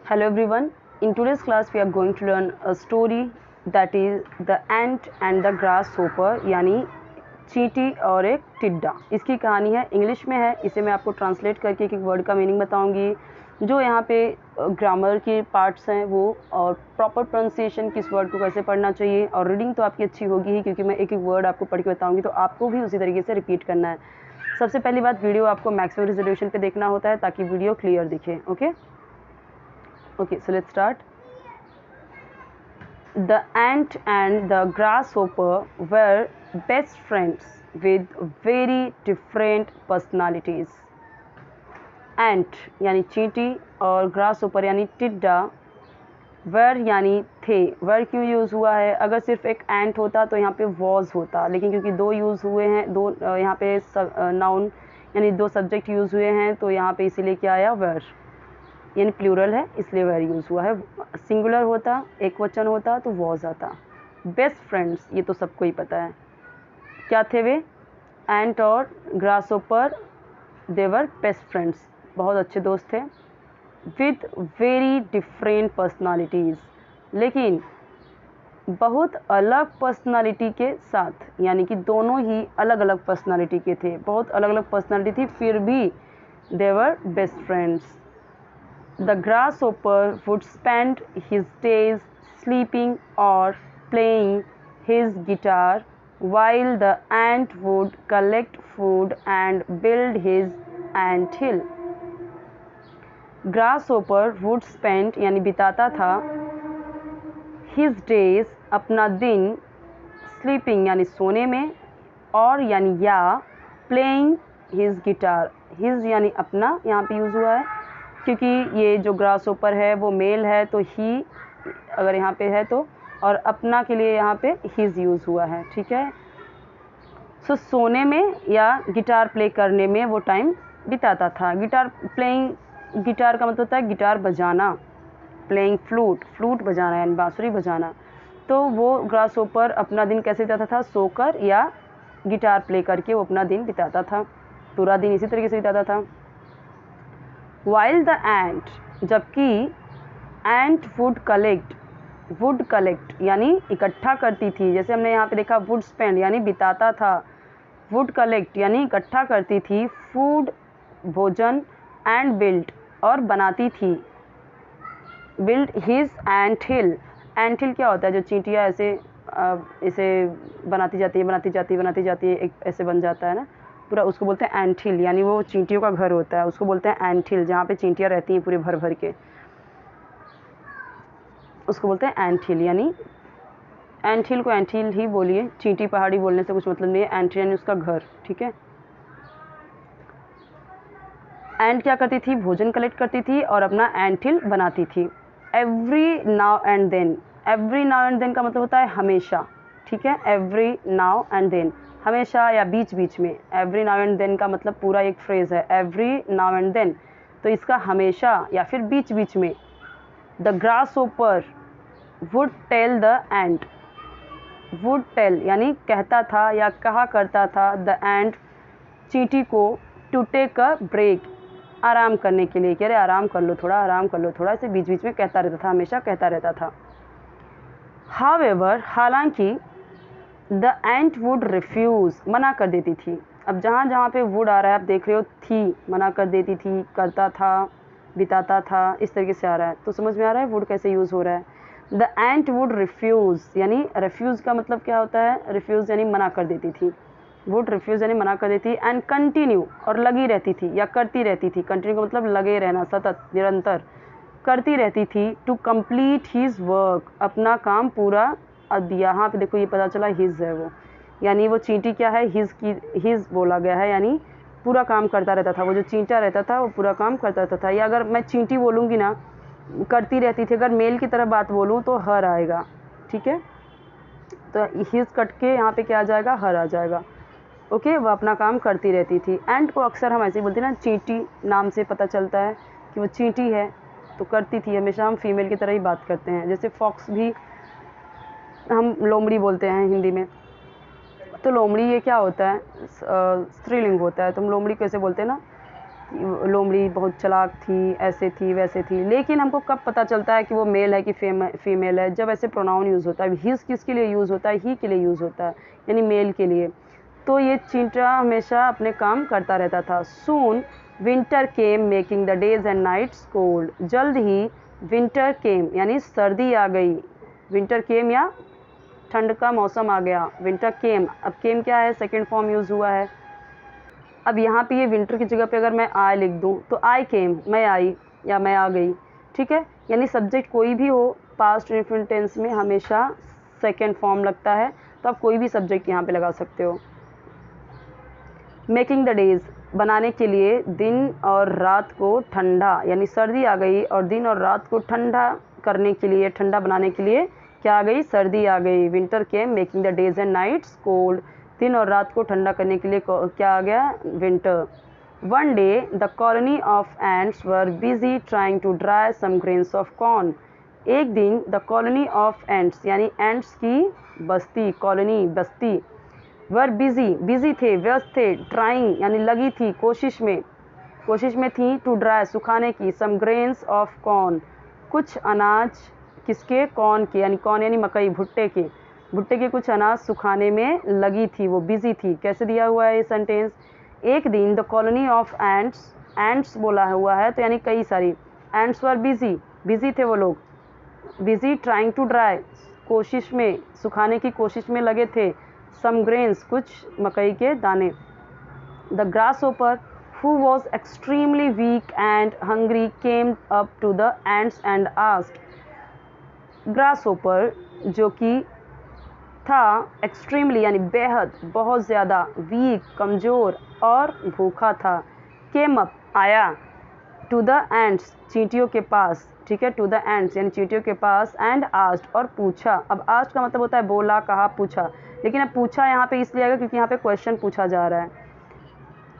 Hello everyone. In today's class we are going to learn a story that is the ant and the grasshopper यानी चींटी और एक टिड्डा। इसकी कहानी है, इंग्लिश में है। इसे मैं आपको ट्रांसलेट करके एक वर्ड का मीनिंग बताऊंगी। जो यहाँ पे ग्रामर के पार्ट्स हैं वो, और प्रॉपर प्रोनाउंसिएशन किस वर्ड को कैसे पढ़ना चाहिए, और रीडिंग तो आपकी अच्छी होगी ही क्योंकि मैं एक एक वर्ड आपको पढ़ के बताऊँगी, तो आपको भी उसी तरीके से रिपीट करना है। सबसे पहली बात, वीडियो आपको मैक्सिमम रेजोल्यूशन पे देखना होता है ताकि वीडियो क्लियर दिखे। Okay, so let's start. The ant and the grasshopper were best friends with very different personalities. Ant यानी चींटी और grasshopper यानी टिड्डा, were यानी थे। were क्यों यूज़ हुआ है? अगर सिर्फ एक ant होता तो यहाँ पे was होता, लेकिन क्योंकि दो यूज़ हुए हैं, दो यहाँ पे नाउन यानी दो सब्जेक्ट यूज़ हुए हैं, तो यहाँ पे इसीलिए क्या आया, were यानी प्लूरल है इसलिए वेर यूज़ हुआ है। सिंगुलर होता, एक वचन होता तो वॉज आता। बेस्ट फ्रेंड्स, ये तो सबको ही पता है। क्या थे वे? एंट और ग्रासहोपर, देवर बेस्ट फ्रेंड्स, बहुत अच्छे दोस्त थे। विद वेरी डिफरेंट पर्सनालिटीज़, लेकिन बहुत अलग पर्सनालिटी के साथ, यानी कि दोनों ही अलग अलग पर्सनालिटी के थे, बहुत अलग अलग पर्सनालिटी थी, फिर भी they were best friends. The grasshopper would spend his days sleeping or playing his guitar, while the ant would collect food and build his ant hill. Grasshopper would spend यानी बिताता था, his days अपना दिन, sleeping यानी सोने में, और यानी या, playing his guitar, his यानी अपना यहाँ पे यूज़ हुआ है क्योंकि ये जो ग्रासहोपर है वो मेल है, तो ही अगर यहाँ पे है तो, और अपना के लिए यहाँ पे हिज यूज़ हुआ है। ठीक है, सो सोने में या गिटार प्ले करने में वो टाइम बिताता था। गिटार प्लेइंग, गिटार का मतलब होता है गिटार बजाना, प्लेइंग फ्लूट, फ्लूट बजाना यानी बांसुरी बजाना। तो वो ग्रासहोपर अपना दिन कैसे बिताता था? सोकर या गिटार प्ले करके वो अपना दिन बिताता था, पूरा दिन इसी तरीके से बिताता था। While the ant, जबकि ant would collect यानी इकट्ठा करती थी, जैसे हमने यहाँ पे देखा would spend यानी बिताता था, would collect यानी इकट्ठा करती थी, food भोजन, and build और बनाती थी, build his ant hill। ant hill क्या होता है? जो चींटियाँ ऐसे इसे बनाती जाती है, एक ऐसे बन जाता है ना पूरा, उसको बोलते हैं एंट हिल, यानी वो चींटियों का घर होता है, उसको बोलते हैं एंट हिल, जहाँ पे चींटियाँ रहती हैं पूरे भर भर के, उसको बोलते हैं एंट हिल। यानी एंट हिल को एंट हिल ही बोलिए, चींटी पहाड़ी बोलने से कुछ मतलब नहीं है। एंट हिल यानी उसका घर। ठीक है, एंट क्या करती थी? भोजन कलेक्ट करती थी और अपना एंट हिल बनाती थी। Every now and then, every now and then का मतलब होता है हमेशा। ठीक है, एवरी नाउ एंड देन, हमेशा या बीच बीच में। एवरी नाउ एंड देन का मतलब पूरा एक फ्रेज़ है, एवरी नाउ एंड देन, तो इसका हमेशा या फिर बीच बीच में। The grasshopper would tell the ant, would tell यानी कहता था या कहा करता था, द एंट चींटी को, टू टेक अ ब्रेक आराम करने के लिए, कह रहे आराम कर लो थोड़ा, आराम कर लो थोड़ा, ऐसे बीच बीच में कहता रहता था, हमेशा कहता रहता था। हावेवर, हालांकि, द एंट वुड रिफ्यूज़ मना कर देती थी। अब जहाँ जहाँ पे वुड आ रहा है आप देख रहे हो, थी मना कर देती थी, करता था, बिताता था, इस तरीके से आ रहा है, तो समझ में आ रहा है वुड कैसे यूज़ हो रहा है। द एंट वुड रिफ्यूज़ यानी रिफ्यूज़ का मतलब क्या होता है? रिफ्यूज़ यानी मना कर देती थी, वुड रिफ्यूज़ यानी मना कर देती। एंड कंटिन्यू और लगी रहती थी या करती रहती थी, कंटिन्यू का मतलब लगे रहना, सतत, निरंतर करती रहती थी। टू कंप्लीट हीज़ वर्क, अपना काम पूरा। अब यहाँ पे देखो ये पता चला हिज है वो, यानी वो चींटी क्या है? हिज की, हिज बोला गया है, यानी पूरा काम करता रहता था। वो जो चींटा रहता था वो पूरा काम करता रहता था। या अगर मैं चींटी बोलूँगी ना, करती रहती थी, अगर मेल की तरह बात बोलूँ तो हर आएगा। ठीक है, तो हिज कट के यहाँ पे क्या आ जाएगा? हर आ जाएगा। ओके, वो अपना काम करती रहती थी। एंट को अक्सर हम ऐसे ही बोलते हैं ना, चींटी नाम से पता चलता है कि वो चींटी है, तो करती थी, हमेशा हम फीमेल की तरह ही बात करते हैं। जैसे फॉक्स भी हम लोमड़ी बोलते हैं हिंदी में, तो लोमड़ी ये क्या होता है? स्त्रीलिंग होता है, तो हम लोमड़ी कैसे बोलते हैं ना, लोमड़ी बहुत चालाक थी, ऐसे थी वैसे थी। लेकिन हमको कब पता चलता है कि वो मेल है कि फीमेल है? जब ऐसे प्रोनाउन यूज़ होता है। हिज किसके लिए यूज़ होता है? ही के लिए यूज़ होता है, यानी मेल के लिए। तो ये चींटा हमेशा अपने काम करता रहता था। Soon winter came making the days and nights cold. जल्द ही विंटर केम यानी सर्दी आ गई। विंटर केम या ठंड का मौसम आ गया। विंटर केम, अब केम क्या है? सेकेंड फॉर्म यूज़ हुआ है। अब यहाँ पे ये विंटर की जगह पे अगर मैं आई लिख दूँ तो आई केम, मैं आई या मैं आ गई, ठीक है। यानी सब्जेक्ट कोई भी हो पास्ट इंडेफिनिट टेंस में हमेशा सेकेंड फॉर्म लगता है। तो आप कोई भी सब्जेक्ट यहाँ पे लगा सकते हो। मेकिंग द डेज, बनाने के लिए, दिन और रात को ठंडा, यानी सर्दी आ गई और दिन और रात को ठंडा करने के लिए, ठंडा बनाने के लिए क्या आ गई? सर्दी आ गई। Winter came making the days and nights cold. दिन और रात को ठंडा करने के लिए क्या आ गया? Winter. One day the colony of ants were busy trying to dry some grains of corn. एक दिन द कॉलोनी ऑफ एंट्स यानी एंट्स की बस्ती, कॉलोनी बस्ती, वर बिजी थे, व्यस्त थे, ट्राइंग यानी लगी थी, कोशिश में थी, टू ड्राई सुखाने की, सम ग्रेन्स ऑफ कॉर्न कुछ अनाज, किसके? कॉर्न के, यानी कॉर्न यानी मकई, भुट्टे के कुछ अनाज सुखाने में लगी थी, वो बिजी थी। कैसे दिया हुआ है ये सेंटेंस? एक दिन द कॉलोनी ऑफ एंट्स बोला हुआ है तो यानी कई सारी। एंट्स वर बिजी थे वो लोग, बिजी ट्राइंग टू ड्राई कोशिश में, सुखाने की कोशिश में लगे थे, सम ग्रेन्स कुछ मकई के दाने। The grasshopper who was extremely weak and hungry came up to the ants and asked। Grasshopper जो कि था एक्सट्रीमली यानी बेहद, बहुत ज़्यादा, वीक कमज़ोर और भूखा था, केम अप आया, टू द एंट्स चींटियों के पास, ठीक है, टू द एंट्स यानी चींटियों के पास, एंड आस्क्ड और पूछा। अब आस्क्ड का मतलब होता है बोला, कहा, पूछा, लेकिन अब पूछा यहाँ पे इसलिए आएगा क्योंकि यहाँ पे क्वेश्चन पूछा जा रहा है।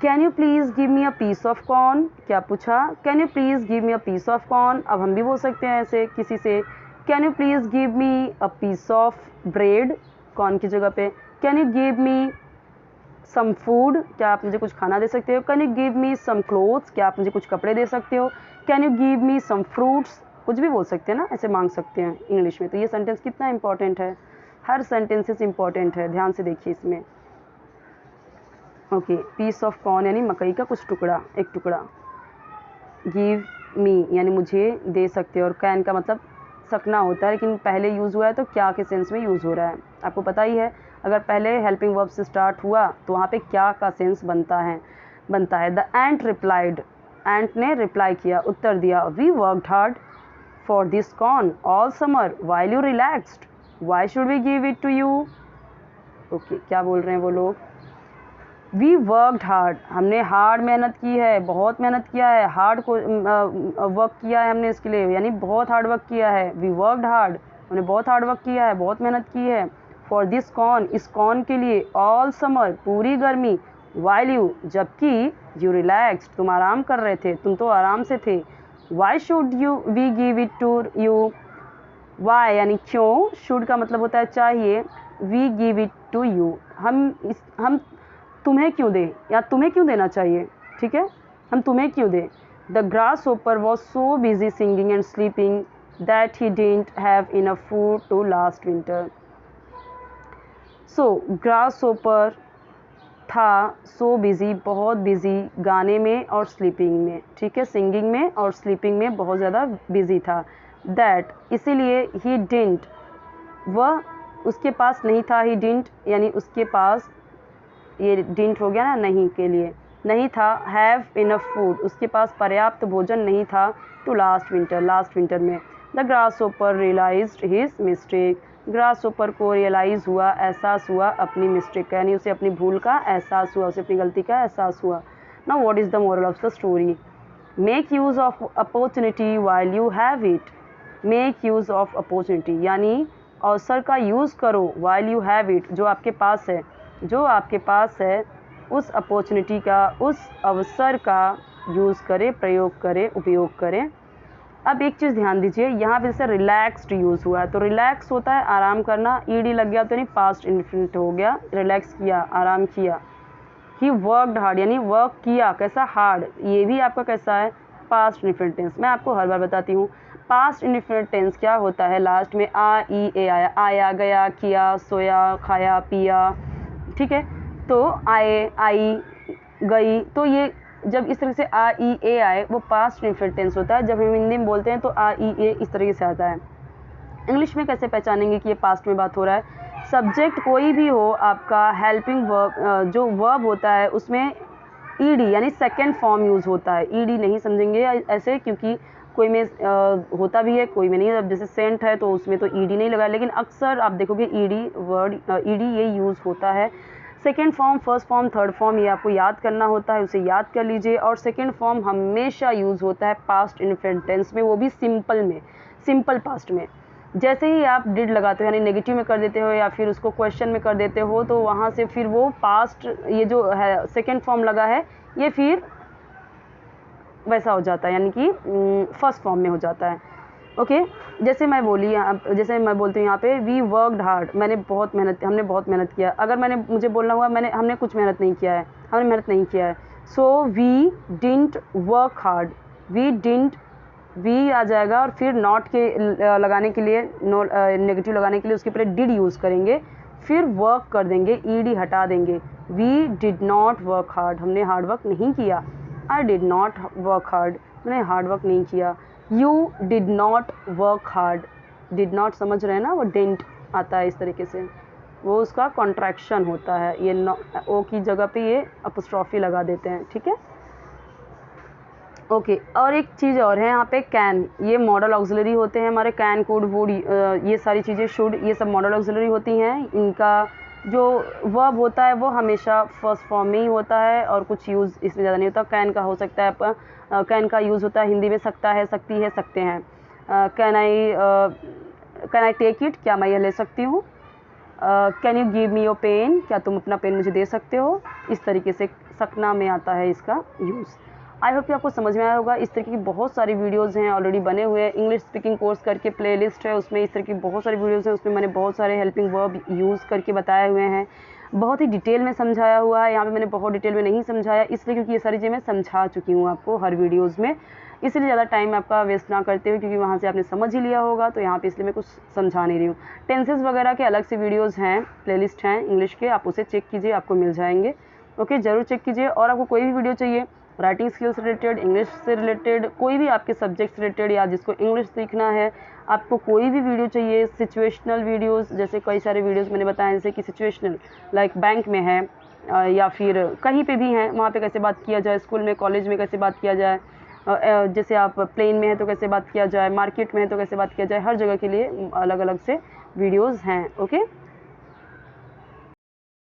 Can you please give me a piece of corn, क्या पूछा? Can you please give me a piece of corn. अब हम भी बोल सकते हैं ऐसे किसी से, can you please give me a piece of bread, corn की जगह पे। Can you give me some food, क्या आप मुझे कुछ खाना दे सकते हो? Can you give me some clothes, क्या आप मुझे कुछ कपड़े दे सकते हो? Can you give me some fruits, कुछ भी बोल सकते हैं ना, ऐसे मांग सकते हैं इंग्लिश में। तो ये सेंटेंस कितना इंपॉर्टेंट है, हर सेंटेंसेस इंपॉर्टेंट है, ध्यान से देखिए इसमें। ओके, पीस ऑफ कॉर्न यानी मकई का कुछ टुकड़ा, एक टुकड़ा। गिव मी यानी मुझे दे सकते हो, और कैन का मतलब सकना होता है, लेकिन पहले यूज़ हुआ है तो क्या के सेंस में यूज़ हो रहा है, आपको पता ही है। अगर पहले हेल्पिंग वर्ब से स्टार्ट हुआ तो वहाँ पे क्या का सेंस बनता है। द एंट रिप्लाइड, एंट ने रिप्लाई किया, उत्तर दिया, we worked hard for this corn all summer while you relaxed, why should we give it to you. Okay, क्या बोल रहे हैं वो लोग? वी वर्कड हार्ड, हमने हार्ड मेहनत की है, बहुत मेहनत किया है, हार्ड को वर्क किया है हमने इसके लिए, यानी बहुत हार्ड वर्क किया है। वी वर्कड हार्ड, हमने बहुत हार्ड वर्क किया है, बहुत मेहनत की है। फॉर दिस कॉर्न, इस कॉर्न के लिए, ऑल समर पूरी गर्मी, वाइल यू जबकि, यू रिलैक्स्ड तुम आराम कर रहे थे, तुम तो आराम से थे। Why should you we give it to you, why यानी क्यों, शुड का मतलब होता है चाहिए, we give it to you हम तुम्हें क्यों दें, या तुम्हें क्यों देना चाहिए, ठीक है, हम तुम्हें क्यों दें। The grasshopper was so busy singing and sleeping that he didn't have enough food to last winter. So grasshopper था सो बिजी, बहुत बिजी, गाने में और स्लीपिंग में, ठीक है, सिंगिंग में और स्लीपिंग में बहुत ज़्यादा बिजी था। दैट इसीलिए, ही डिडंट, वह उसके पास नहीं था, ही डिडंट यानी उसके पास, ये डिडंट हो गया ना, नहीं के लिए, नहीं था, हैव इनफ फूड उसके पास पर्याप्त भोजन नहीं था, to last winter last winter में। The grasshopper realised his mistake, grasshopper को रियलाइज़ हुआ, एहसास हुआ अपनी मिस्टेक का, यानी उसे अपनी भूल का एहसास हुआ, उसे अपनी गलती का एहसास हुआ। Now what is the moral of the story? Make use of opportunity while you have it, make use of opportunity यानी अवसर का यूज़ करो, वाइल यू हैव इट जो आपके पास है, जो आपके पास है उस अपॉर्चुनिटी का, उस अवसर का यूज़ करें, प्रयोग करें, उपयोग करें। अब एक चीज़ ध्यान दीजिए, यहाँ पे जैसे रिलैक्स्ड यूज़ हुआ है, तो रिलैक्स होता है आराम करना, ईडी लग गया तो नहीं पास्ट इंडेफिनिट हो गया, रिलैक्स किया, आराम किया। ही वर्कड हार्ड यानी वर्क किया, कैसा हार्ड, ये भी आपका कैसा है पास्ट इंडेफिनिट टेंस। मैं आपको हर बार बताती हूँ पास्ट इंडेफिनिट टेंस क्या होता है, लास्ट में आ ई ए आया, आया गया, किया, सोया, खाया, पिया, ठीक है। तो आए, आई, गई, तो ये जब इस तरह से आ ई ए आए वो पास्ट इंडेफिनिट टेंस होता है। जब हम हिंदी में बोलते हैं तो आ ई ए इस तरीके से आता है। इंग्लिश में कैसे पहचानेंगे कि ये पास्ट में बात हो रहा है, सब्जेक्ट कोई भी हो आपका, हेल्पिंग वर्ब जो वर्ब होता है उसमें ईडी यानी सेकेंड फॉर्म यूज़ होता है। ईडी नहीं समझेंगे ऐसे, क्योंकि कोई में होता भी है कोई में नहीं। अब जैसे सेंट है तो उसमें तो ईडी नहीं लगा, लेकिन अक्सर आप देखोगे ईडी वर्ड ईडी ये यूज़ होता है। Second form, first form, third form ये आपको याद करना होता है, उसे याद कर लीजिए। और सेकेंड फॉर्म हमेशा यूज़ होता है पास्ट इंडेफिनिट टेंस में, वो भी सिंपल में, सिंपल पास्ट में। जैसे ही आप डिड लगाते हो यानी नेगेटिव में कर देते हो या फिर उसको क्वेश्चन में कर देते हो, तो वहाँ से फिर वो पास्ट ये जो है सेकेंड फॉर्म लगा है ये फिर वैसा हो जाता है, यानी कि फर्स्ट फॉर्म में हो जाता है। ओके, जैसे मैं बोली जैसे मैं बोलती हूँ यहाँ पे वी वर्कड हार्ड, हमने बहुत मेहनत किया। अगर मुझे बोलना हुआ हमने कुछ मेहनत नहीं किया है, हमने मेहनत नहीं किया है, so we didn't work hard, we didn't, we आ जाएगा और फिर नॉट के लगाने के लिए नेगेटिव लगाने के लिए उसके पहले डिड यूज़ करेंगे, फिर वर्क कर देंगे, ईडी हटा देंगे। We did not work hard, हमने हार्ड वर्क नहीं किया। I did not work hard, मैंने हार्ड वर्क नहीं किया। You did not work hard, did not समझ रहे हैं ना, वो डिडंट आता है इस तरीके से, वो उसका कॉन्ट्रैक्शन होता है। ये ओ की जगह पे ये अपोस्ट्रॉफी लगा देते हैं, ठीक है। ओके, और एक चीज़ और है यहाँ पे कैन, ये मॉडल ऑक्सिलरी होते हैं हमारे, कैन, कुड, वुड, ये सारी चीज़ें, शुड, ये सब मॉडल ऑक्सिलरी होती हैं। इनका जो वर्ब होता है वो हमेशा फर्स्ट फॉर्म में ही होता है और कुछ यूज़ इसमें ज़्यादा नहीं होता। कैन का हो सकता है कैन का यूज़ होता है हिंदी में सकता है, सकती है, सकते हैं। कैन आई टेक इट, क्या मैं यह ले सकती हूँ। Can you give me your pen, क्या तुम अपना पेन मुझे दे सकते हो। इस तरीके से सकना में आता है इसका यूज़। आई होप कि आपको समझ में आया होगा। इस तरह की बहुत सारी वीडियोज़ हैं ऑलरेडी बने हुए हैं, इंग्लिश स्पीकिंग कोर्स करके प्लेलिस्ट है, उसमें इस तरह की बहुत सारी वीडियोज़ हैं, उसमें मैंने बहुत सारे हेल्पिंग वर्ब यूज़ करके बताए हुए हैं, बहुत ही डिटेल में समझाया हुआ है। यहाँ पे मैंने बहुत डिटेल में नहीं समझाया इसलिए क्योंकि ये सारी चीज़ें मैं समझा चुकी हूँ आपको हर वीडियोज़ में, इसलिए ज़्यादा टाइम आपका वेस्ट ना करते हुए, क्योंकि वहाँ से आपने समझ ही लिया होगा, तो यहाँ पे इसलिए मैं कुछ समझा नहीं रही हूँ। टेंसेस वगैरह के अलग से वीडियोज़ हैं, प्लेलिस्ट हैं इंग्लिश के, आप उसे चेक कीजिए, आपको मिल जाएंगे। ओके, ज़रूर चेक कीजिए। और आपको कोई भी वीडियो चाहिए राइटिंग स्किल्स रिलेटेड, इंग्लिश से रिलेटेड, कोई भी आपके सब्जेक्ट से रिलेटेड या जिसको इंग्लिश सीखना है, आपको कोई भी वीडियो चाहिए, सिचुएशनल वीडियोज़, जैसे कई सारे वीडियोज़ मैंने बताए, जैसे कि सिचुएशनल लाइक बैंक में है या फिर कहीं पे भी हैं, वहाँ पे कैसे बात किया जाए, स्कूल में, कॉलेज में कैसे बात किया जाए, जैसे आप प्लेन में है तो कैसे बात किया जाए, मार्केट में है तो कैसे बात किया जाए, हर जगह के लिए अलग अलग से वीडियोज़ हैं। ओके।